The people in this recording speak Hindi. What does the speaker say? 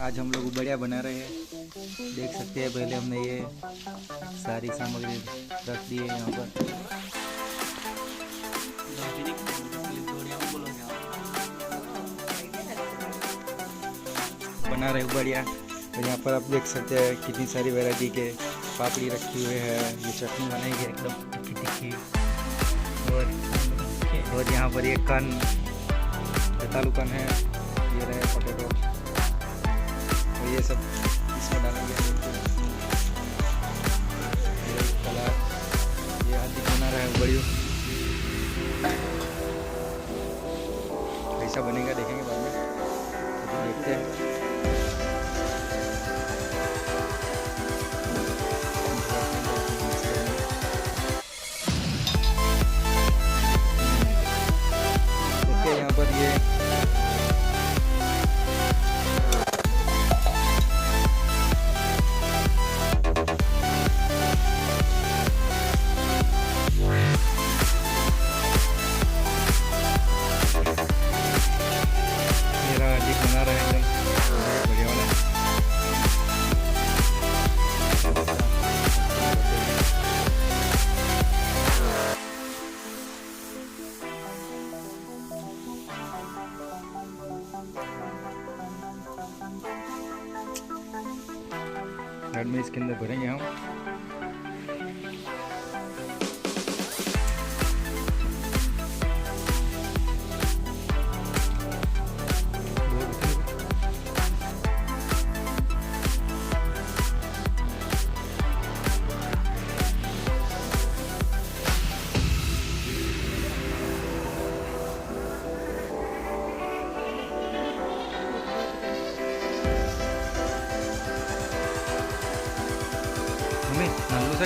आज हम लोग उबड़िया बना रहे हैं। देख सकते हैं पहले हमने ये सारी सामग्री रख दी है यहाँ पर। बना रहे उबड़िया। और यहाँ पर आप देख सकते हैं कितनी सारी वैरायटी के पापड़ी रखी हुई है। ये चटनी बनाएंगे एकदम तीखी तीखी। और यहाँ पर ये कन आलू कन है, ये रहे पोटैटो और ये सब इसमें डालेंगे। ये सलाद, ये आदि बना रहा है उबड़ियों। कैसा बनेगा देखेंगे बाद में, तो देखते हैं। देखिए यहाँ पर ये बना रहे हैं एकदम बढ़िया वाला। बाद में इसके अंदर भरेंगे हम। मम्मी नानू सा